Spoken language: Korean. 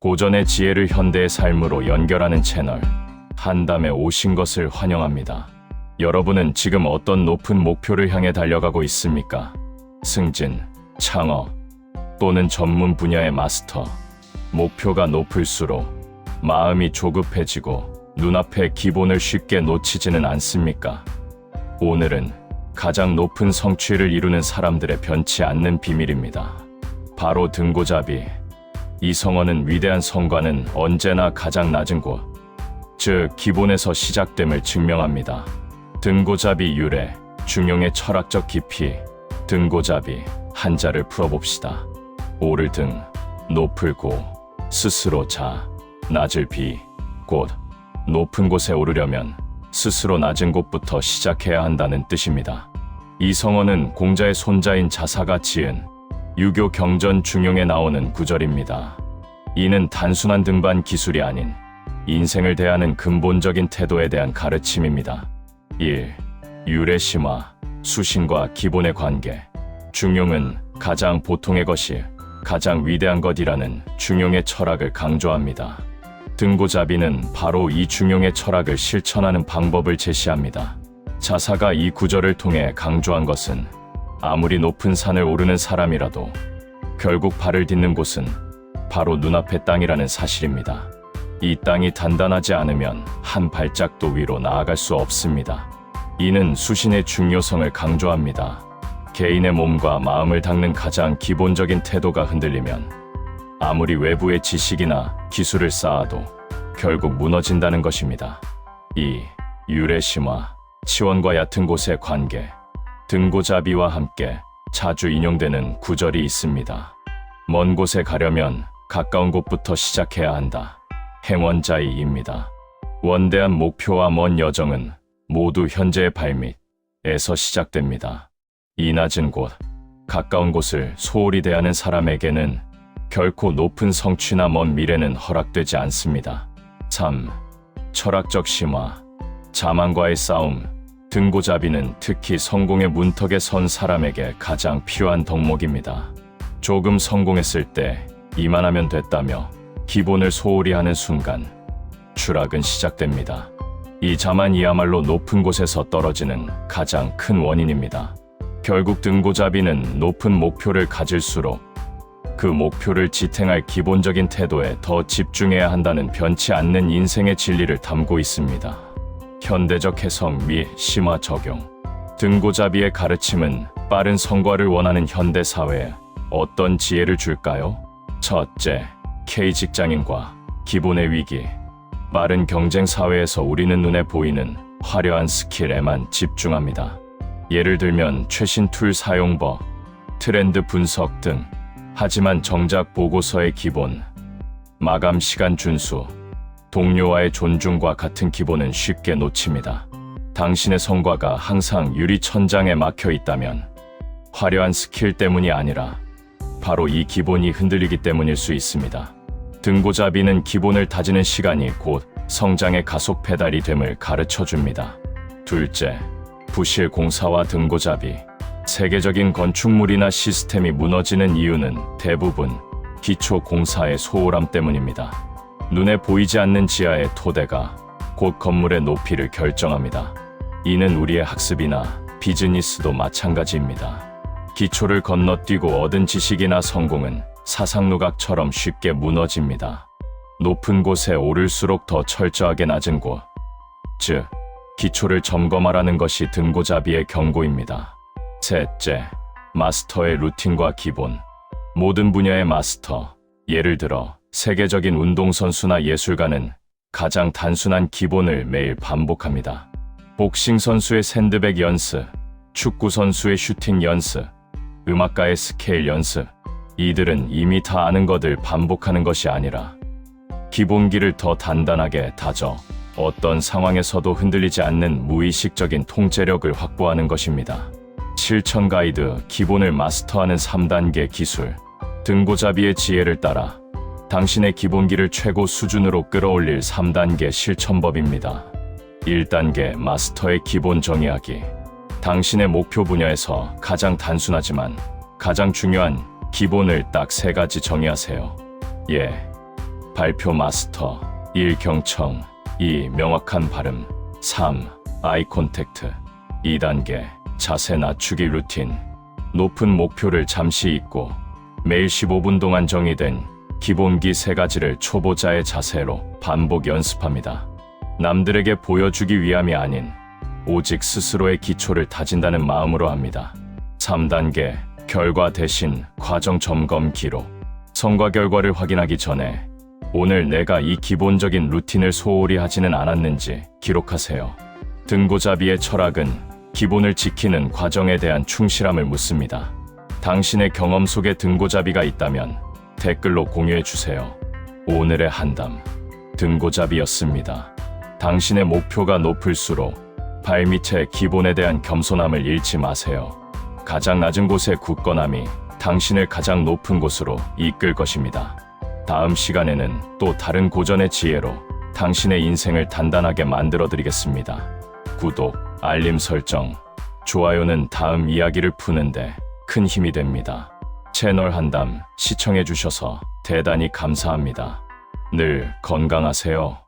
고전의 지혜를 현대의 삶으로 연결하는 채널 한담에 오신 것을 환영합니다. 여러분은 지금 어떤 높은 목표를 향해 달려가고 있습니까? 승진, 창업 또는 전문 분야의 마스터. 목표가 높을수록 마음이 조급해지고 눈앞의 기본을 쉽게 놓치지는 않습니까? 오늘은 가장 높은 성취를 이루는 사람들의 변치 않는 비밀입니다. 바로 등고잡이. 이 성어는 위대한 성과는 언제나 가장 낮은 곳, 즉 기본에서 시작됨을 증명합니다. 등고잡이 유래, 중용의 철학적 깊이. 등고잡이 한자를 풀어봅시다. 오를 등, 높을 고, 스스로 자, 낮을 비, 곳. 높은 곳에 오르려면 스스로 낮은 곳부터 시작해야 한다는 뜻입니다. 이 성어는 공자의 손자인 자사가 지은 유교 경전 중용에 나오는 구절입니다. 이는 단순한 등반 기술이 아닌 인생을 대하는 근본적인 태도에 대한 가르침입니다. 1. 유래 심화, 수신과 기본의 관계. 중용은 가장 보통의 것이 가장 위대한 것이라는 중용의 철학을 강조합니다. 등고잡이는 바로 이 중용의 철학을 실천하는 방법을 제시합니다. 자사가 이 구절을 통해 강조한 것은 아무리 높은 산을 오르는 사람이라도 결국 발을 딛는 곳은 바로 눈앞의 땅이라는 사실입니다. 이 땅이 단단하지 않으면 한 발짝도 위로 나아갈 수 없습니다. 이는 수신의 중요성을 강조합니다. 개인의 몸과 마음을 닦는 가장 기본적인 태도가 흔들리면 아무리 외부의 지식이나 기술을 쌓아도 결국 무너진다는 것입니다. 2. 유래 심화, 치원과 얕은 곳의 관계. 등고잡이와 함께 자주 인용되는 구절이 있습니다. 먼 곳에 가려면 가까운 곳부터 시작해야 한다. 행원자이입니다. 원대한 목표와 먼 여정은 모두 현재의 발밑에서 시작됩니다. 이 낮은 곳, 가까운 곳을 소홀히 대하는 사람에게는 결코 높은 성취나 먼 미래는 허락되지 않습니다. 3. 철학적 심화, 자만과의 싸움. 등고잡이는 특히 성공의 문턱에 선 사람에게 가장 필요한 덕목입니다. 조금 성공했을 때 이만하면 됐다며 기본을 소홀히 하는 순간 추락은 시작됩니다. 이 자만이야말로 높은 곳에서 떨어지는 가장 큰 원인입니다. 결국 등고잡이는 높은 목표를 가질수록 그 목표를 지탱할 기본적인 태도에 더 집중해야 한다는 변치 않는 인생의 진리를 담고 있습니다. 현대적 해석 및 심화 적용. 등고잡이의 가르침은 빠른 성과를 원하는 현대 사회에 어떤 지혜를 줄까요? 첫째, K직장인과 기본의 위기. 빠른 경쟁 사회에서 우리는 눈에 보이는 화려한 스킬에만 집중합니다. 예를 들면 최신 툴 사용법, 트렌드 분석 등. 하지만 정작 보고서의 기본, 마감 시간 준수, 동료와의 존중과 같은 기본은 쉽게 놓칩니다. 당신의 성과가 항상 유리천장에 막혀 있다면 화려한 스킬 때문이 아니라 바로 이 기본이 흔들리기 때문일 수 있습니다. 등고잡이는 기본을 다지는 시간이 곧 성장의 가속 페달이 됨을 가르쳐줍니다. 둘째, 부실 공사와 등고잡이. 세계적인 건축물이나 시스템이 무너지는 이유는 대부분 기초 공사의 소홀함 때문입니다. 눈에 보이지 않는 지하의 토대가 곧 건물의 높이를 결정합니다. 이는 우리의 학습이나 비즈니스도 마찬가지입니다. 기초를 건너뛰고 얻은 지식이나 성공은 사상누각처럼 쉽게 무너집니다. 높은 곳에 오를수록 더 철저하게 낮은 곳, 즉 기초를 점검하라는 것이 등고잡이의 경고입니다. 셋째, 마스터의 루틴과 기본. 모든 분야의 마스터, 예를 들어 세계적인 운동선수나 예술가는 가장 단순한 기본을 매일 반복합니다. 복싱 선수의 샌드백 연습, 축구 선수의 슈팅 연습, 음악가의 스케일 연습. 이들은 이미 다 아는 것을 반복하는 것이 아니라 기본기를 더 단단하게 다져 어떤 상황에서도 흔들리지 않는 무의식적인 통제력을 확보하는 것입니다. 실천 가이드, 기본을 마스터하는 3단계 기술. 등고잡이의 지혜를 따라 당신의 기본기를 최고 수준으로 끌어올릴 3단계 실천법입니다. 1단계 마스터의 기본 정의하기. 당신의 목표 분야에서 가장 단순하지만 가장 중요한 기본을 딱 3가지 정의하세요. 예, 발표 마스터. 1. 경청. 2. 명확한 발음. 3. 아이 콘택트. 2단계 자세 낮추기 루틴. 높은 목표를 잠시 잊고 매일 15분 동안 정의된 기본기 3가지를 초보자의 자세로 반복 연습합니다. 남들에게 보여주기 위함이 아닌 오직 스스로의 기초를 다진다는 마음으로 합니다. 3단계 결과 대신 과정 점검 기록. 성과 결과를 확인하기 전에 오늘 내가 이 기본적인 루틴을 소홀히 하지는 않았는지 기록하세요. 등고잡이의 철학은 기본을 지키는 과정에 대한 충실함을 묻습니다. 당신의 경험 속에 등고잡이가 있다면 댓글로 공유해 주세요. 오늘의 한담. 등고잡이였습니다. 당신의 목표가 높을수록 발밑의 기본에 대한 겸손함을 잃지 마세요. 가장 낮은 곳의 굳건함이 당신을 가장 높은 곳으로 이끌 것입니다. 다음 시간에는 또 다른 고전의 지혜로 당신의 인생을 단단하게 만들어 드리겠습니다. 구독, 알림 설정, 좋아요는 다음 이야기를 푸는데 큰 힘이 됩니다. 채널 한담 시청해 주셔서 대단히 감사합니다. 늘 건강하세요.